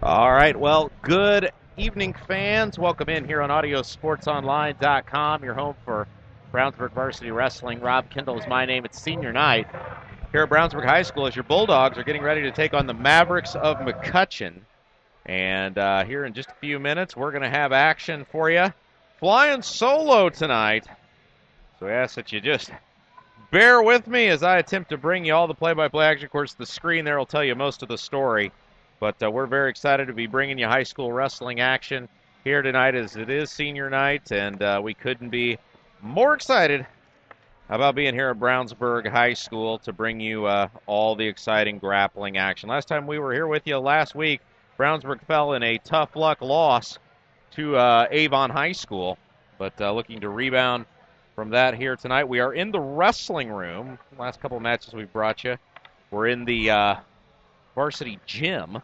All right, well, good evening, fans. Welcome in here on AudioSportsOnline.com, your home for Brownsburg Varsity Wrestling. Rob Kendall is my name. It's senior night here at Brownsburg High School as your Bulldogs are getting ready to take on the Mavericks of McCutcheon. And here in just a few minutes, we're going to have action for you. Flying solo tonight. So I ask that you just bear with me as I attempt to bring you all the play-by-play action. Of course, the screen there will tell you most of the story. But we're very excited to be bringing you high school wrestling action here tonight as it is senior night, and we couldn't be more excited about being here at Brownsburg High School to bring you all the exciting grappling action. Last time we were here with you last week, Brownsburg fell in a tough luck loss to Avon High School, but looking to rebound from that here tonight. We are in the wrestling room. The last couple of matches we've brought you, we're in the varsity gym,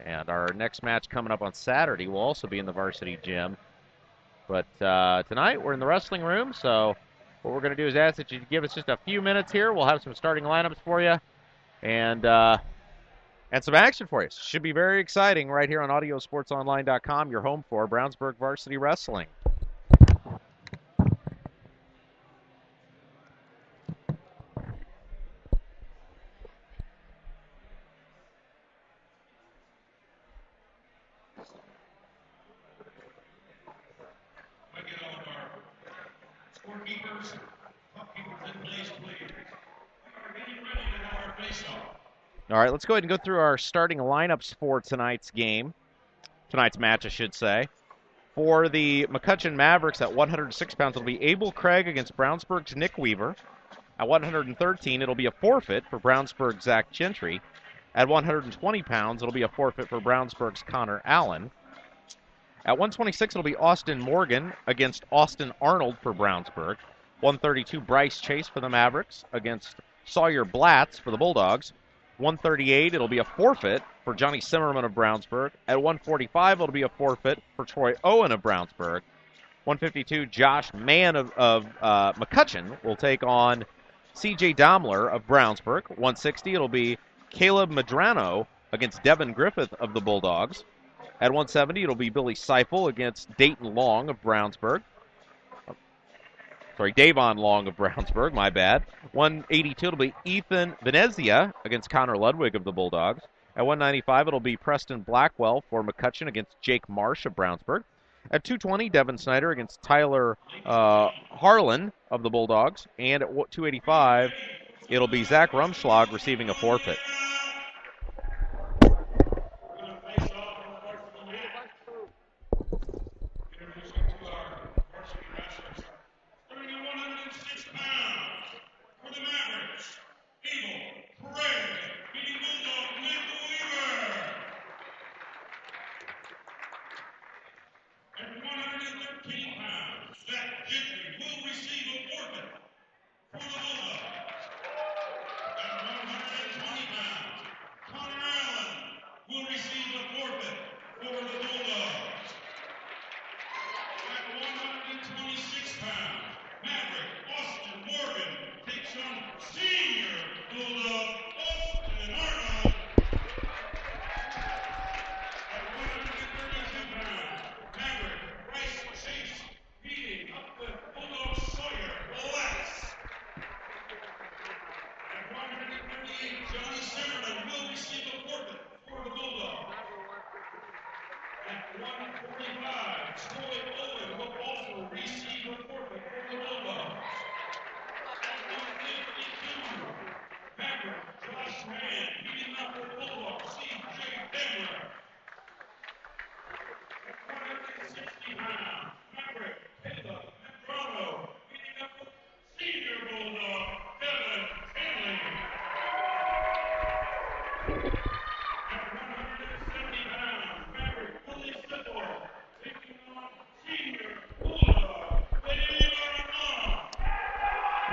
and our next match coming up on Saturday will also be in the varsity gym. But tonight we're in the wrestling room, so what we're going to do is ask that you give us just a few minutes here. We'll have some starting lineups for you, and some action for you. Should be very exciting right here on AudioSportsOnline.com, your home for Brownsburg Varsity Wrestling. All right, let's go ahead and go through our starting lineups for tonight's match, I should say. For the McCutcheon Mavericks at 106 pounds, it'll be Abel Craig against Brownsburg's Nick Weaver. At 113, it'll be a forfeit for Brownsburg's Zach Gentry. At 120 pounds, it'll be a forfeit for Brownsburg's Connor Allen. At 126, it'll be Austin Morgan against Austin Arnold for Brownsburg. 132, Bryce Chase for the Mavericks against Sawyer Blatz for the Bulldogs. 138, it'll be a forfeit for Johnny Simmerman of Brownsburg. At 145, it'll be a forfeit for Troy Owen of Brownsburg. 152, Josh Mann of McCutcheon will take on C.J. Domler of Brownsburg. 160, it'll be Caleb Madrano against Devin Griffith of the Bulldogs. At 170, it'll be Billy Seifel against Dayton Long of Brownsburg. Davon Long of Brownsburg, my bad. 182, it'll be Ethan Venezia against Connor Ludwig of the Bulldogs. At 195, it'll be Preston Blackwell for McCutcheon against Jake Marsh of Brownsburg. At 220, Devin Snyder against Tyler Harlan of the Bulldogs. And at 285, it'll be Zach Rumschlag receiving a forfeit.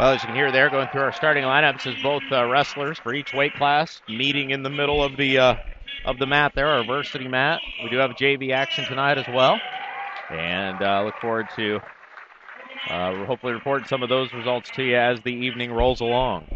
Well, as you can hear there, going through our starting lineups is both wrestlers for each weight class meeting in the middle of the mat there, our varsity mat. We do have JV action tonight as well, and look forward to hopefully reporting some of those results to you as the evening rolls along.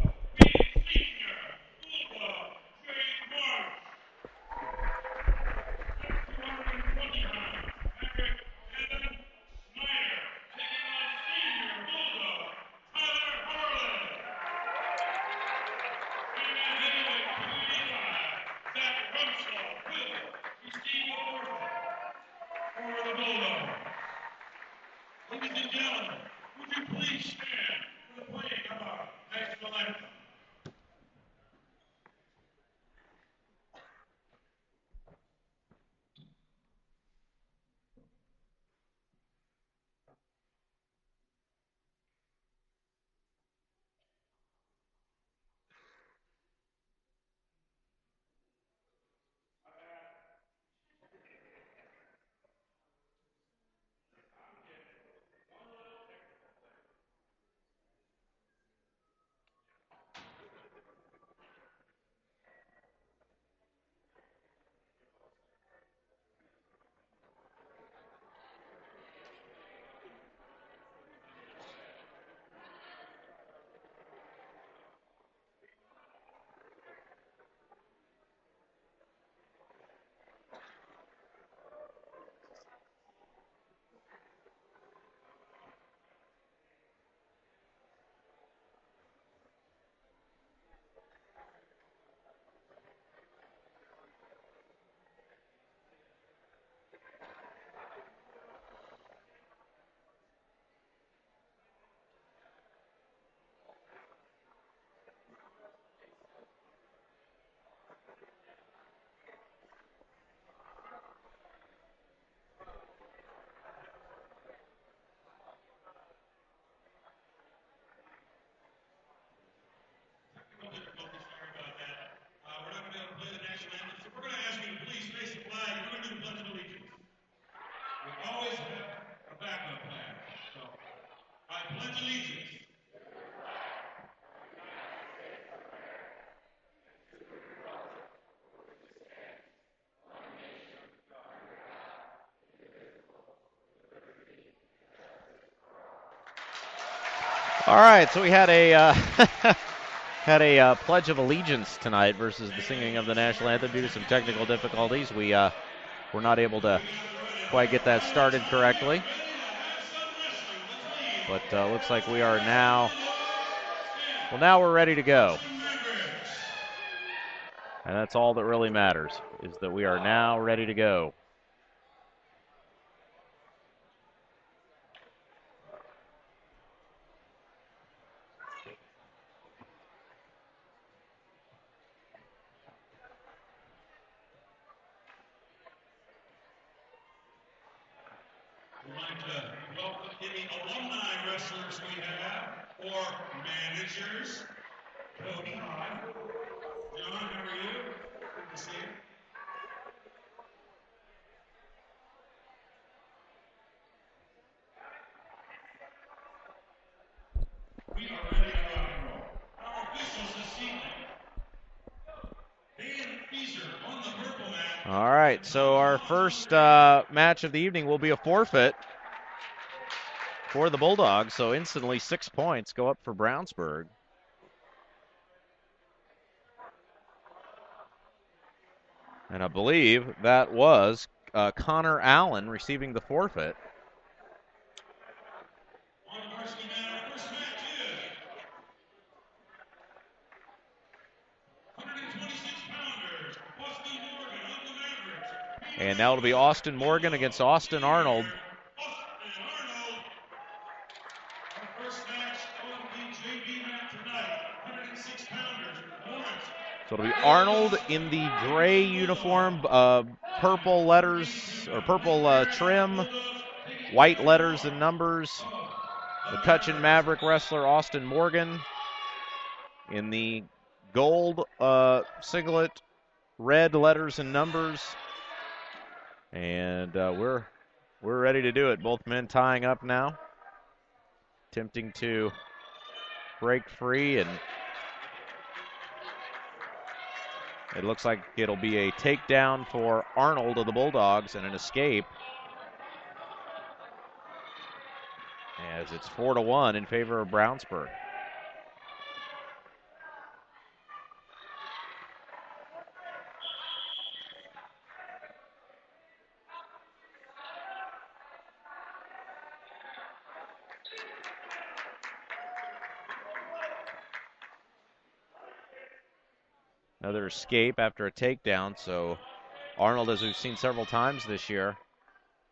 All right, so we had a Pledge of Allegiance tonight versus the singing of the national anthem due to some technical difficulties. We were not able to quite get that started correctly, but looks like we are now. Well, now we're ready to go, and that's all that really matters is that we are now ready to go. All right, so our first match of the evening will be a forfeit for the Bulldogs, so instantly 6 points go up for Brownsburg. And I believe that was Connor Allen receiving the forfeit. And now it'll be Austin Morgan against Austin Arnold. So it'll be Arnold in the gray uniform, purple letters, or purple trim, white letters and numbers. McCutcheon Maverick wrestler Austin Morgan in the gold singlet, red letters and numbers. And we're ready to do it. Both men tying up now, attempting to break free, and it looks like it'll be a takedown for Arnold of the Bulldogs and an escape, as it's 4-1 in favor of Brownsburg. Another escape after a takedown, so Arnold, as we've seen several times this year,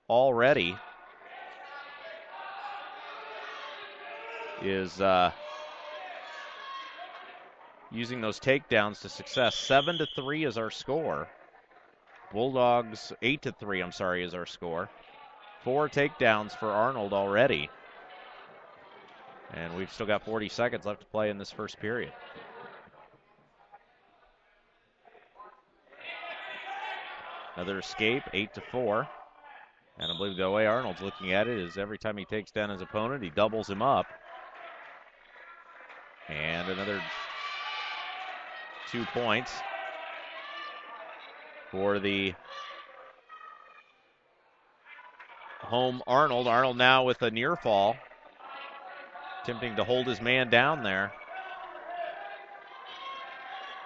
already is using those takedowns to success. 7-3 is our score. Bulldogs 8-3, I'm sorry, is our score. 4 takedowns for Arnold already. And we've still got 40 seconds left to play in this first period. Another escape, 8-4. And I believe the way Arnold's looking at it is every time he takes down his opponent, he doubles him up. And another 2 points for the home Arnold. Arnold now with a near fall, attempting to hold his man down there.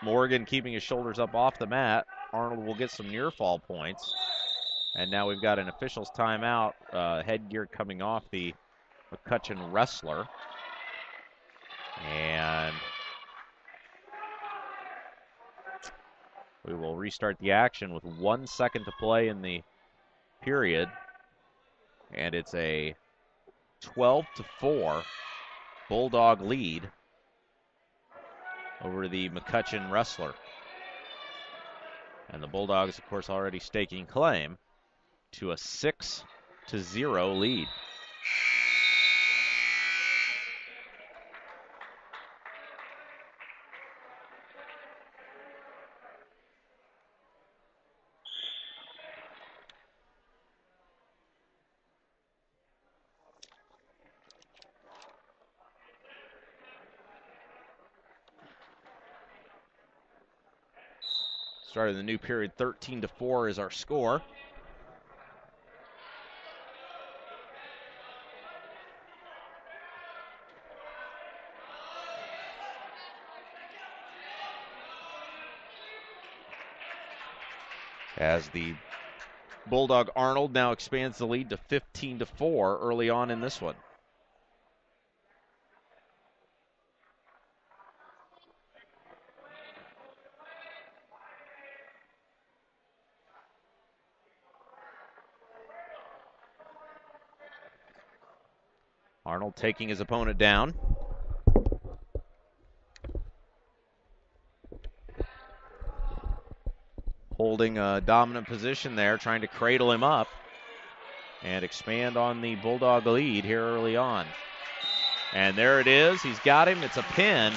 Morgan keeping his shoulders up off the mat. Arnold will get some near fall points. And now we've got an official's timeout. Headgear coming off the McCutcheon wrestler. And we will restart the action with 1 second to play in the period. And it's a 12-4 Bulldog lead over the McCutcheon wrestler. And the Bulldogs, of course, already staking claim to a 6-0 lead. Starting the new period, 13-4 is our score. As the Bulldog Arnold now expands the lead to 15-4 early on in this one. Arnold taking his opponent down. Holding a dominant position there, trying to cradle him up and expand on the Bulldog lead here early on. And there it is. He's got him. It's a pin.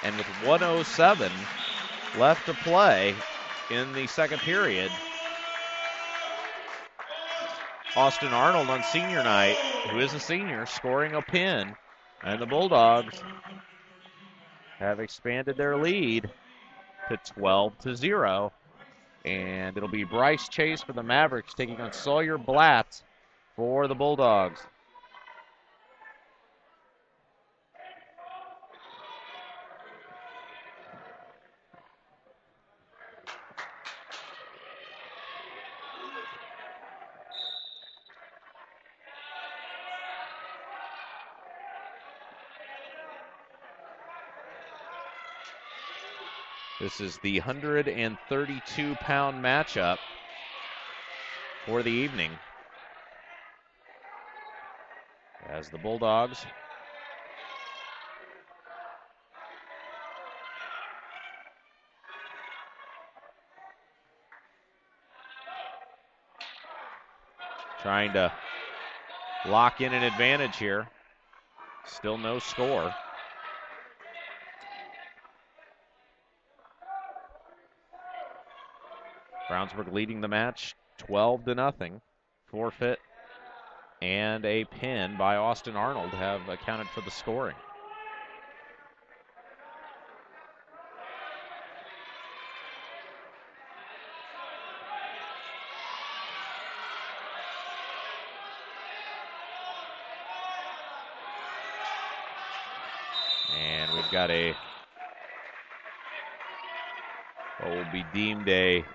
And with 1:07 left to play in the second period, Austin Arnold on senior night, who is a senior, scoring a pin. And the Bulldogs have expanded their lead to 12-0. And it'll be Bryce Chase for the Mavericks taking on Sawyer Blatt for the Bulldogs. This is the 132-pound matchup for the evening, as the Bulldogs trying to lock in an advantage here. Still no score. Brownsburg leading the match 12-0. Forfeit and a pin by Austin Arnold have accounted for the scoring. And we've got what will be deemed a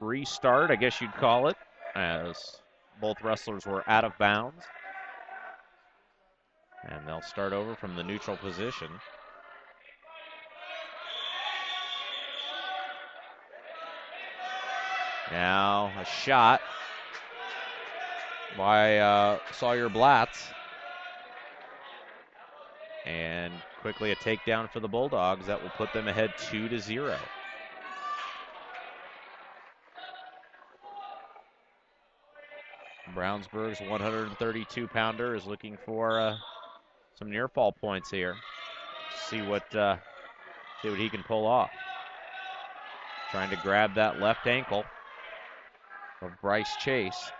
restart, I guess you'd call it, as both wrestlers were out of bounds. And they'll start over from the neutral position. Now a shot by Sawyer Blatz. And quickly a takedown for the Bulldogs. That will put them ahead 2-0. Brownsburg's 132-pounder is looking for some near fall points here. See what he can pull off. Trying to grab that left ankle of Bryce Chase.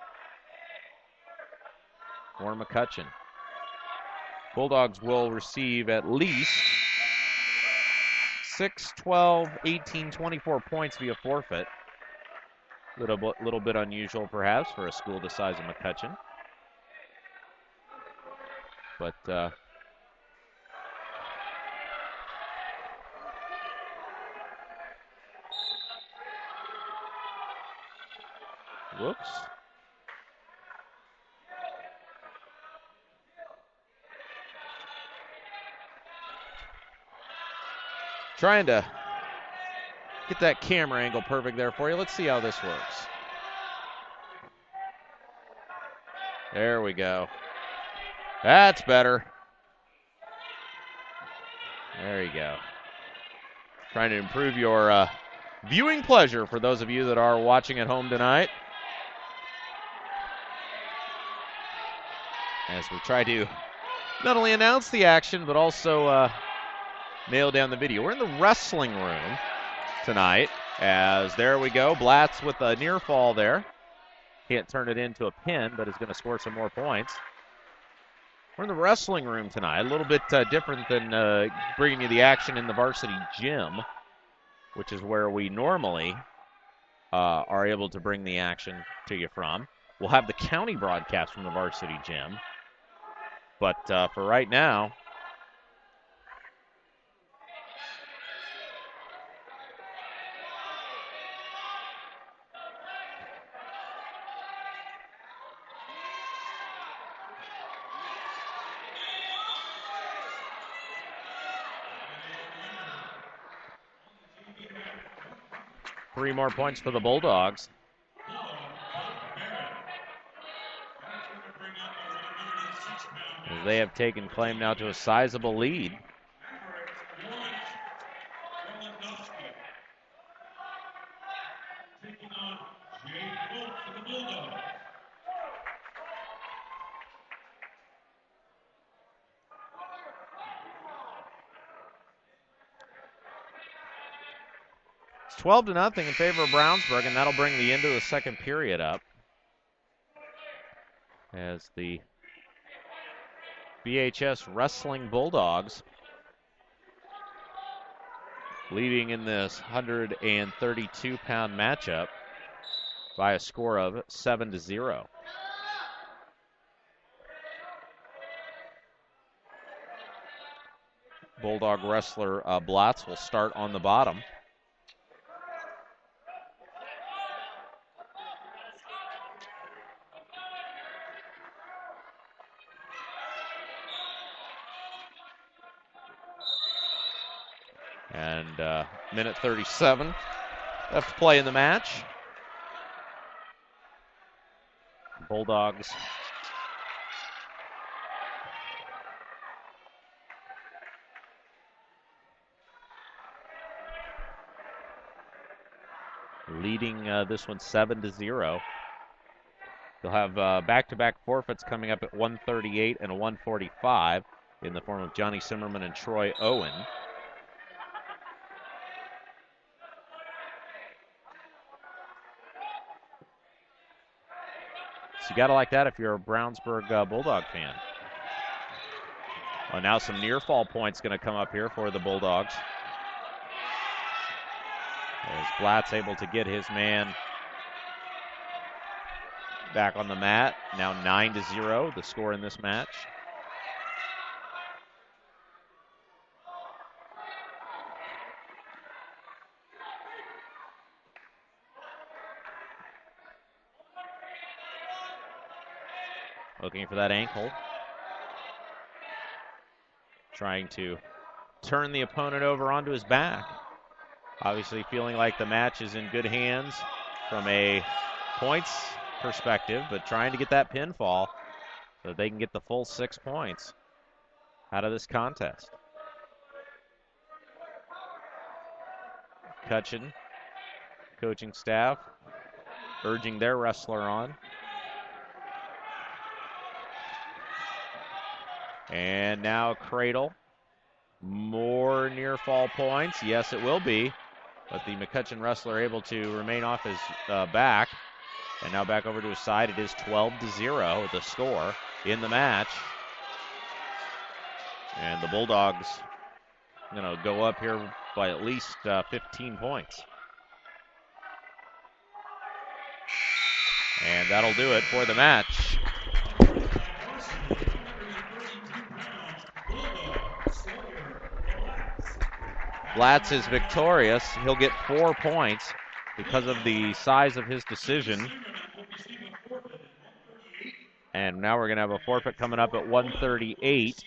Or McCutcheon. Bulldogs will receive at least 6, 12, 18, 24 points via forfeit. Little bit unusual, perhaps, for a school the size of McCutcheon. But whoops. Trying to get that camera angle perfect there for you. Let's see how this works. There we go. That's better. There you go. Trying to improve your viewing pleasure for those of you that are watching at home tonight. As we try to not only announce the action, but also nail down the video. We're in the wrestling room tonight, as there we go. Blatz with a near fall there. Can't turn it into a pin, but is going to score some more points. We're in the wrestling room tonight. A little bit different than bringing you the action in the varsity gym, which is where we normally are able to bring the action to you from. We'll have the county broadcast from the varsity gym. But for right now, three more points for the Bulldogs. As they have taken claim now to a sizable lead. It's 12-0 in favor of Brownsburg, and that'll bring the end of the second period up. As the BHS Wrestling Bulldogs leading in this 132-pound matchup by a score of 7-0. Bulldog wrestler Blatz will start on the bottom. And minute 37 left to play in the match. Bulldogs leading this one 7-0. They'll have back-to-back forfeits coming up at 1:38 and 1:45 in the form of Johnny Simmerman and Troy Owen. So you got to like that if you're a Brownsburg Bulldog fan. Well, now some near fall points going to come up here for the Bulldogs. As Blatz able to get his man back on the mat. Now 9-0, the score in this match. Looking for that ankle. Trying to turn the opponent over onto his back. Obviously feeling like the match is in good hands from a points perspective, but trying to get that pinfall so they can get the full 6 points out of this contest. McCutcheon, coaching staff, urging their wrestler on. And now Cradle. More near fall points. Yes, it will be. But the McCutcheon wrestler able to remain off his back. And now back over to his side. It is 12-0, the score in the match. And the Bulldogs going to go up here by at least 15 points. And that'll do it for the match. Blatz is victorious. He'll get 4 points because of the size of his decision. And now we're going to have a forfeit coming up at 138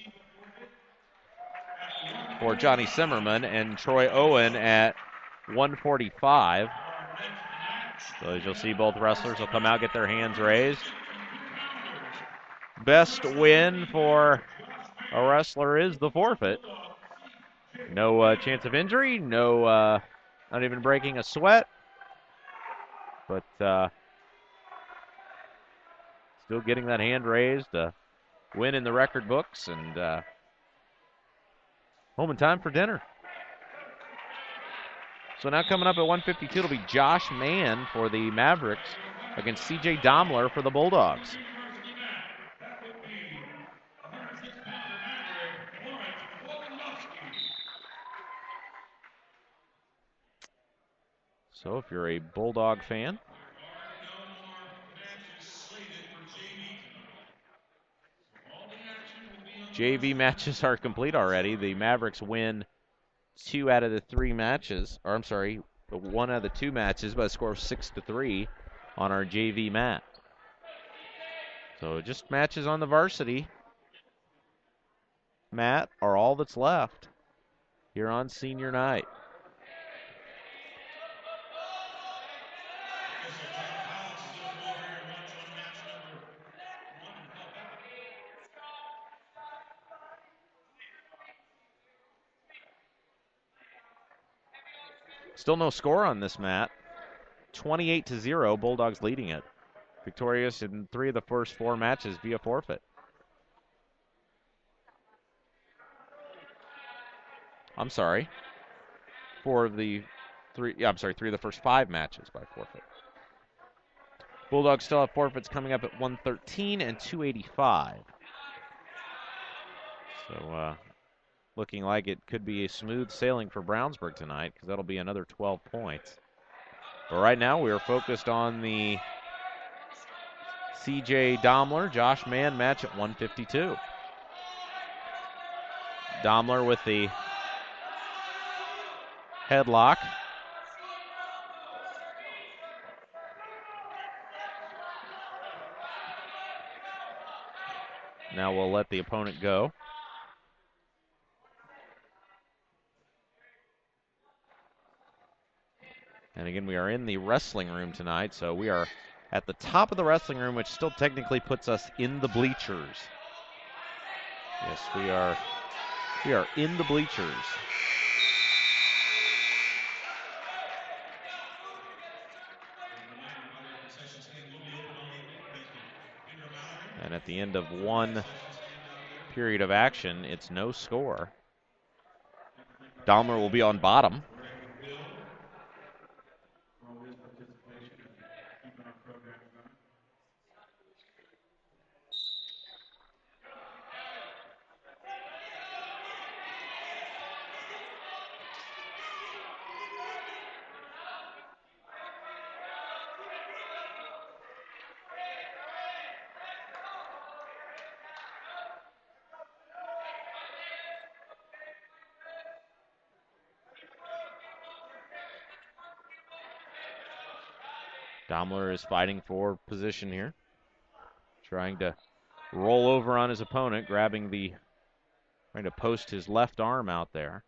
for Johnny Simmerman and Troy Owen at 145. So as you'll see, both wrestlers will come out, get their hands raised. Best win for a wrestler is the forfeit. No chance of injury, no, not even breaking a sweat. But still getting that hand raised, win in the record books, and home in time for dinner. So now coming up at 152, it'll be Josh Mann for the Mavericks against C.J. Domler for the Bulldogs. So if you're a Bulldog fan, JV matches are complete already. The Mavericks win 2 out of the 3 matches, or I'm sorry, 1 out of the 2 matches by a score of 6-3 on our JV mat. So just matches on the varsity mat are all that's left here on senior night. Still no score on this mat. 28-0, Bulldogs leading it. Victorious in 3 of the first 4 matches via forfeit. I'm sorry. 3 of the first 5 matches by forfeit. Bulldogs still have forfeits coming up at 113 and 285. So looking like it could be a smooth sailing for Brownsburg tonight, because that'll be another 12 points. But right now we are focused on the C.J. Domler, Josh Mann match at 152. Domler with the headlock. Now we'll let the opponent go. And again, we are in the wrestling room tonight, so we are at the top of the wrestling room, which still technically puts us in the bleachers. Yes, we are in the bleachers. And at the end of 1 period of action, it's no score. Domler will be on bottom. Domler is fighting for position here, trying to roll over on his opponent, trying to post his left arm out there,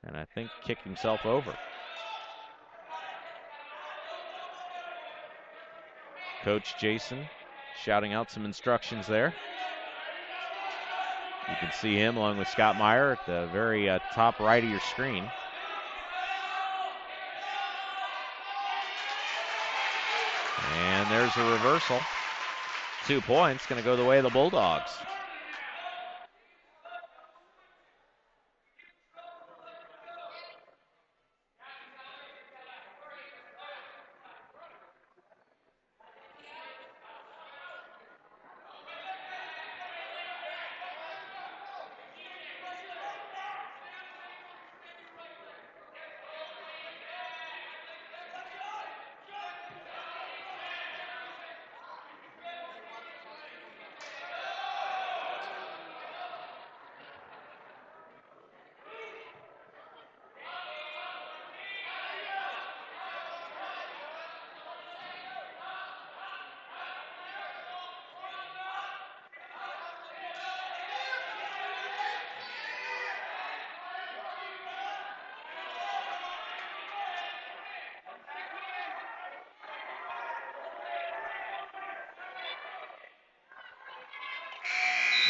and I think kick himself over. Coach Jason shouting out some instructions there. You can see him along with Scott Meyer at the very top right of your screen. And there's a reversal. 2 points, going to go the way of the Bulldogs.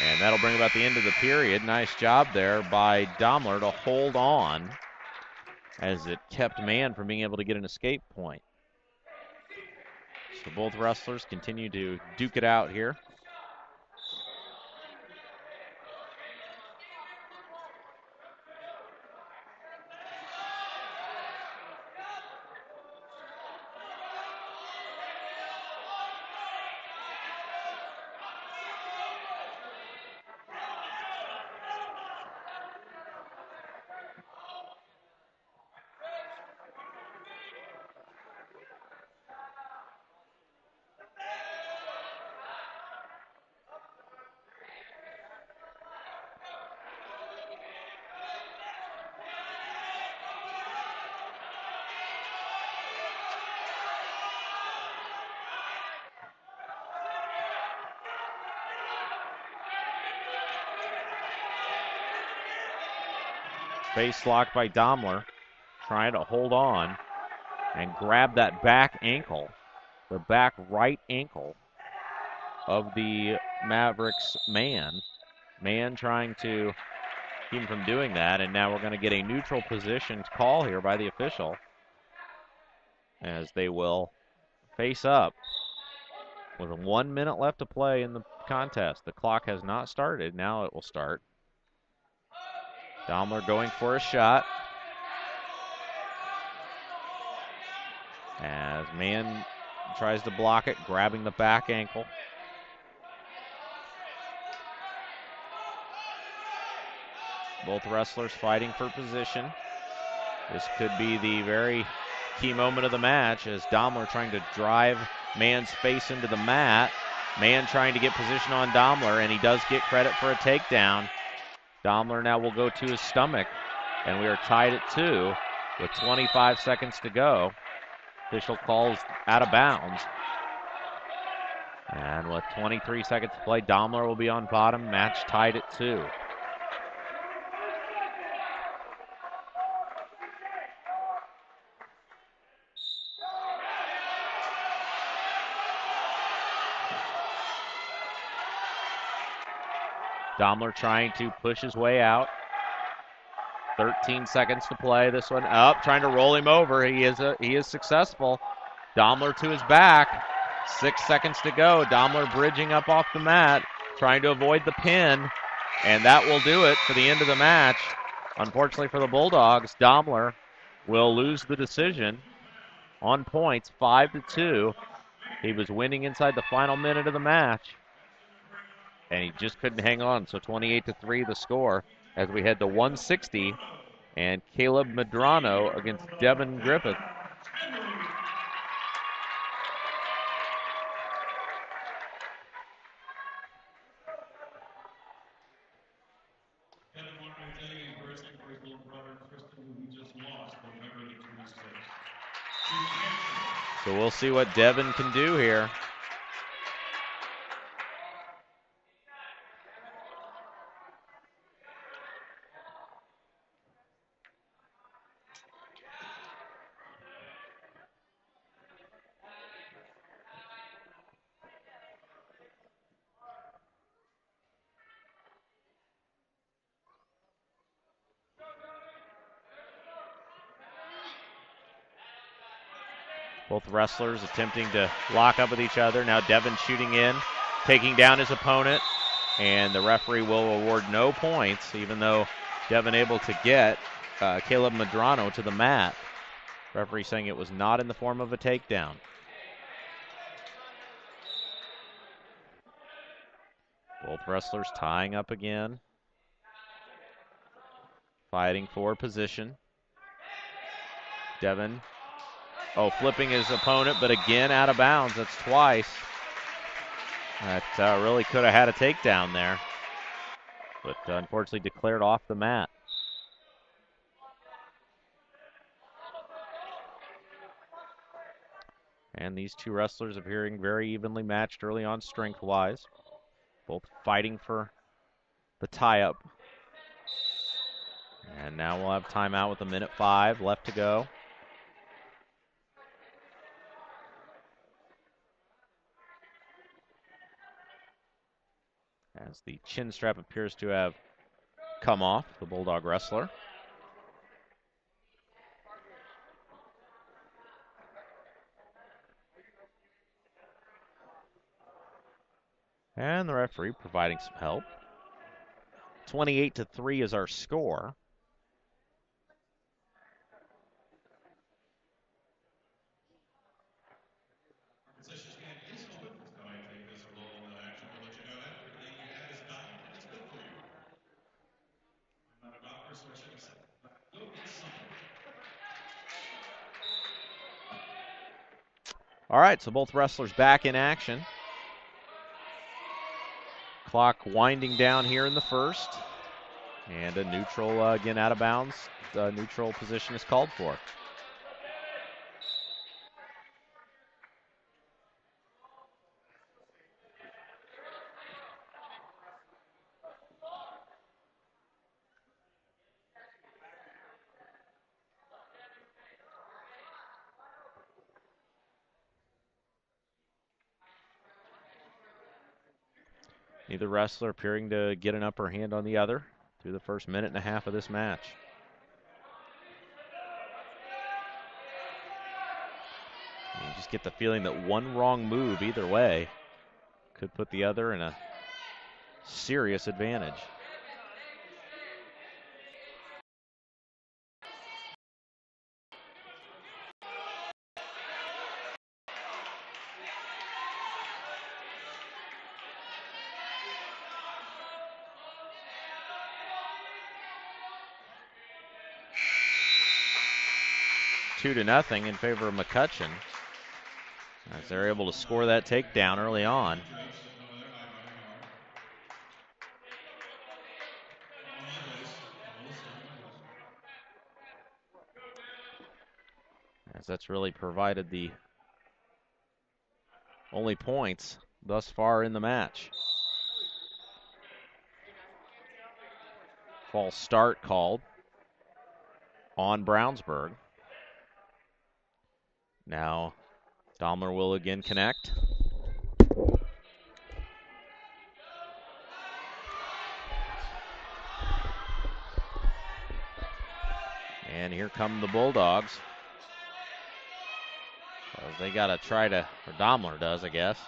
And that'll bring about the end of the period. Nice job there by Daimler to hold on as it kept Mann from being able to get an escape point. So both wrestlers continue to duke it out here. Face lock by Daimler, trying to hold on and grab that back ankle, the back right ankle of the Mavericks Mann. Mann trying to keep him from doing that, and now we're going to get a neutral position call here by the official as they will face up with 1 minute left to play in the contest. The clock has not started. Now it will start. Daimler going for a shot as Mann tries to block it, grabbing the back ankle. Both wrestlers fighting for position. This could be the very key moment of the match as Daimler trying to drive Mann's face into the mat. Mann trying to get position on Daimler, and he does get credit for a takedown. Daimler now will go to his stomach, and we are tied at 2 with 25 seconds to go. Official calls out of bounds. And with 23 seconds to play, Daimler will be on bottom, match tied at 2. Daimler trying to push his way out. 13 seconds to play. This one up, trying to roll him over. He is successful. Daimler to his back. 6 seconds to go. Daimler bridging up off the mat, trying to avoid the pin, and that will do it for the end of the match. Unfortunately for the Bulldogs, Daimler will lose the decision on points, 5-2. He was winning inside the final minute of the match, and he just couldn't hang on. So 28-3 the score as we head to 160 and Caleb Medrano against Devin Griffith. So we'll see what Devin can do here. Both wrestlers attempting to lock up with each other. Now Devin shooting in, taking down his opponent, and the referee will award no points, even though Devin able to get Caleb Medrano to the mat. Referee saying it was not in the form of a takedown. Both wrestlers tying up again, fighting for position. Devin, flipping his opponent, but again out of bounds. That's twice. That really could have had a takedown there, but unfortunately declared off the mat. And these two wrestlers appearing very evenly matched early on strength-wise. Both fighting for the tie-up. And now we'll have timeout with 1:05 left to go. As the chin strap appears to have come off the Bulldog wrestler. And the referee providing some help. 28-3 is our score. All right, so both wrestlers back in action. Clock winding down here in the first. And a neutral, again, out of bounds. The neutral position is called for. Neither wrestler appearing to get an upper hand on the other through the first minute and a half of this match. You just get the feeling that one wrong move either way could put the other in a serious advantage. Two to nothing in favor of McCutcheon, as they're able to score that takedown early on. As that's really provided the only points thus far in the match. False start called on Brownsburg. Now Daimler will again connect. And here come the Bulldogs. They got to try to, or Daimler does, I guess.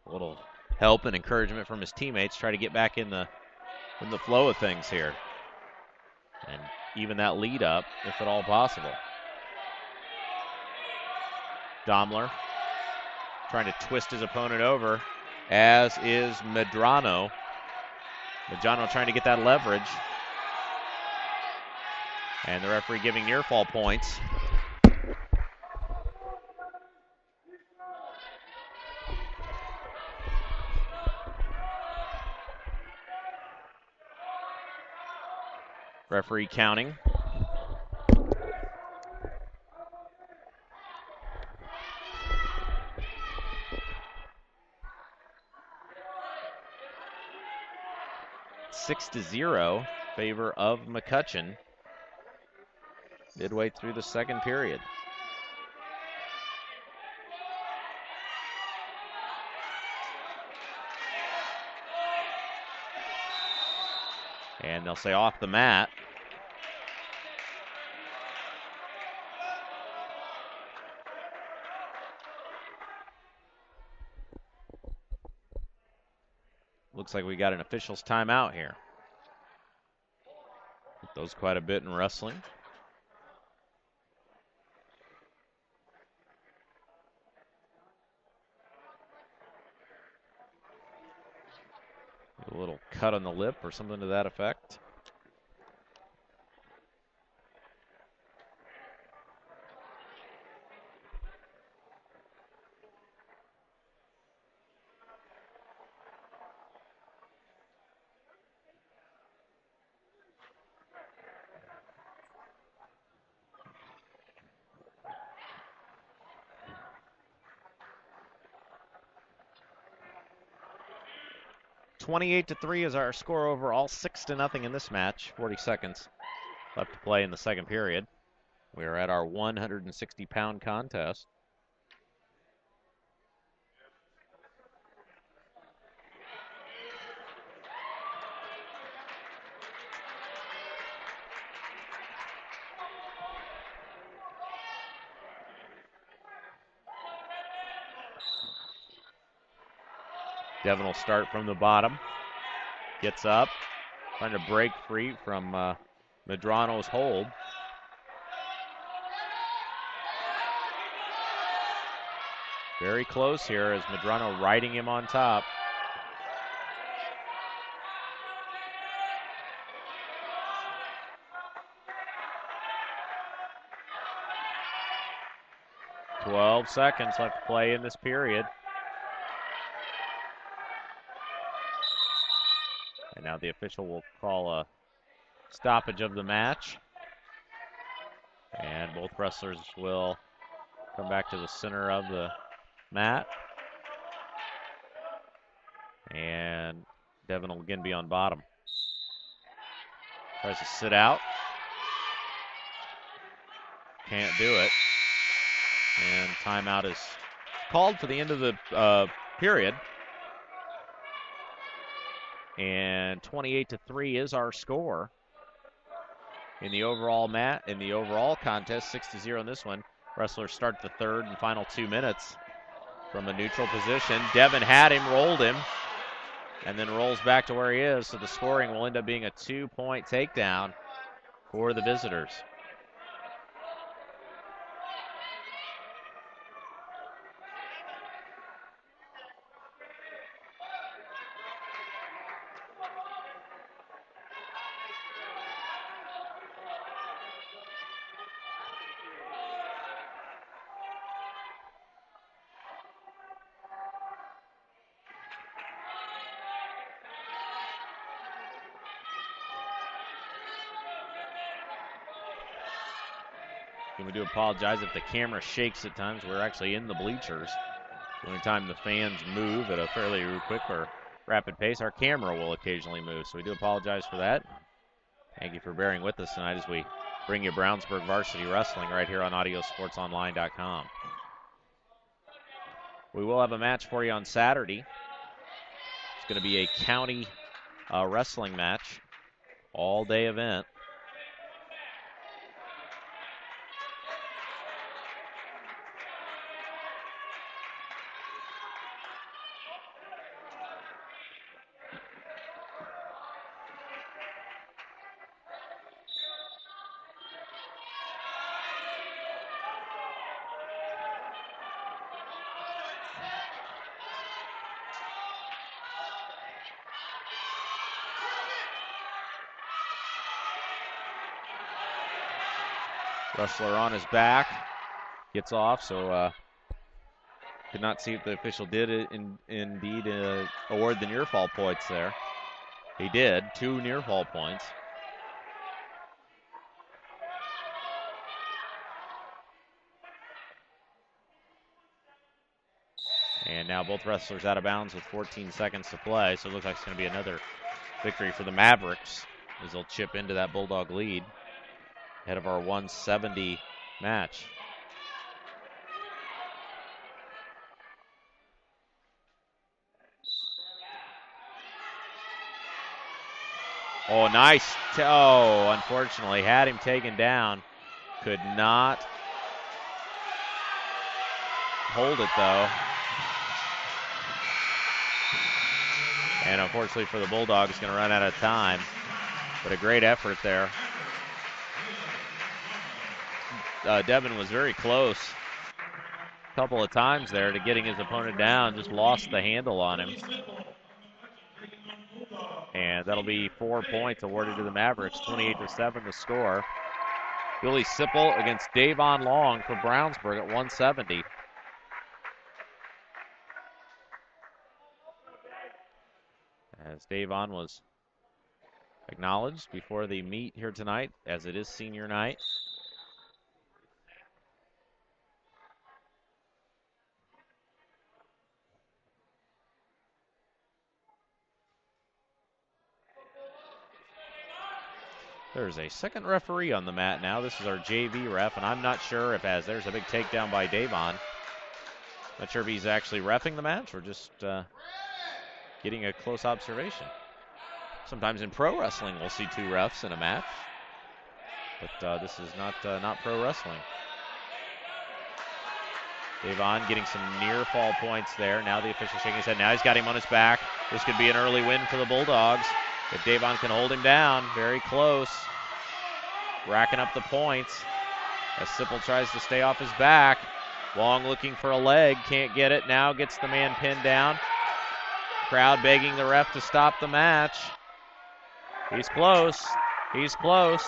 A little help and encouragement from his teammates, try to get back in the flow of things here. And even that lead up, if at all possible. Daimler trying to twist his opponent over, as is Medrano. Medrano trying to get that leverage. And the referee giving near fall points. Referee counting. Six to 0, favor of McCutcheon. Midway through the second period. And they'll say off the mat. looks like we got an official's timeout here. Those quite a bit in wrestling. A little cut on the lip or something to that effect. (28-3) is our score overall. 6-0 in this match. 40 seconds left to play in the second period. We are at our 160-pound contest. Devin will start from the bottom. Gets up, trying to break free from Medrano's hold. Very close here as Medrano riding him on top. (12 seconds left to play in this period. And now the official will call a stoppage of the match. And both wrestlers will come back to the center of the mat. And Devin will again be on bottom. Tries to sit out. Can't do it. And timeout is called for the end of the period. And 28-3 is our score in the overall contest. 6-0 in this one. Wrestlers start the third and final 2 minutes from a neutral position. Devin had him, rolled him, and then rolls back to where he is. So the scoring will end up being a 2-point takedown for the visitors. And we do apologize if the camera shakes at times. We're actually in the bleachers. Anytime the fans move at a fairly quick or rapid pace, our camera will occasionally move. So we do apologize for that. Thank you for bearing with us tonight as we bring you Brownsburg Varsity Wrestling right here on AudioSportsOnline.com. We will have a match for you on Saturday. It's going to be a county wrestling match, all-day event. Wrestler on his back, gets off, so could not see if the official did indeed award the near fall points there. He did, 2 near fall points. And now both wrestlers out of bounds with 14 seconds to play, so it looks like it's going to be another victory for the Mavericks as they'll chip into that Bulldog lead ahead of our 170 match. Oh, nice toe. Unfortunately, had him taken down. Could not hold it, though. And unfortunately for the Bulldogs, going to run out of time. But a great effort there. Devin was very close a couple of times there to getting his opponent down, just lost the handle on him. And that'll be 4 points awarded to the Mavericks, 28-7 the score. Billy Sipple against Davon Long for Brownsburg at 170. As Davon was acknowledged before they meet here tonight, as it is senior night. There's a second referee on the mat now. This is our JV ref, and I'm not sure if, as there's a big takedown by Davon, not sure if he's actually reffing the match or just getting a close observation. Sometimes in pro wrestling we'll see two refs in a match, but this is not pro wrestling. Davon getting some near fall points there. Now the official shaking his head. Now he's got him on his back. This could be an early win for the Bulldogs. If Davon can hold him down, very close. Racking up the points as Sipple tries to stay off his back. Long looking for a leg, can't get it. Now gets the man pinned down. Crowd begging the ref to stop the match. He's close. He's close.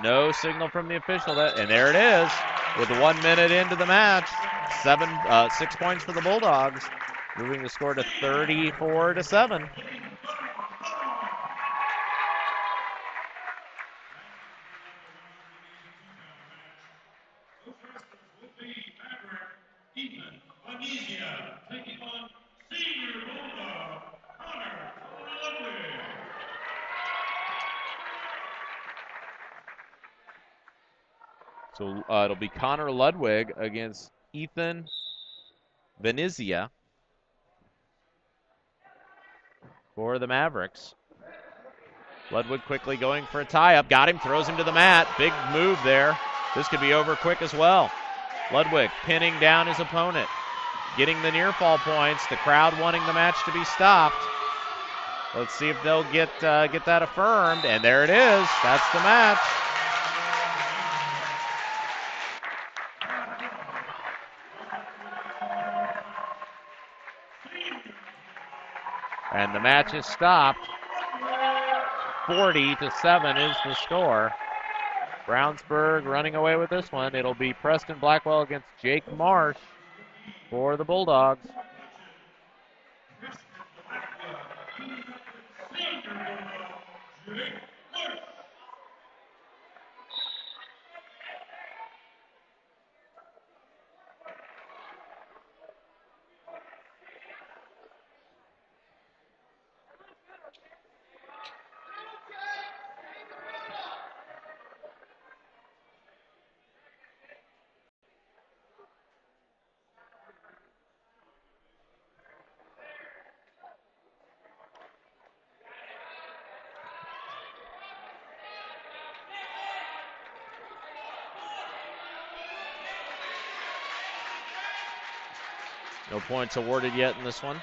No signal from the official. And there it is. With 1 minute into the match, 6 points for the Bulldogs, moving the score to 34-7. So it'll be Connor Ludwig against Ethan Venezia for the Mavericks. Ludwig quickly going for a tie-up. Got him, throws him to the mat. Big move there. This could be over quick as well. Ludwig pinning down his opponent. Getting the near fall points. The crowd wanting the match to be stopped. Let's see if they'll get that affirmed. And there it is. That's the match. And the match is stopped. 40-7 is the score. Brownsburg running away with this one. It'll be Preston Blackwell against Jake Marsh for the Bulldogs. No points awarded yet in this one.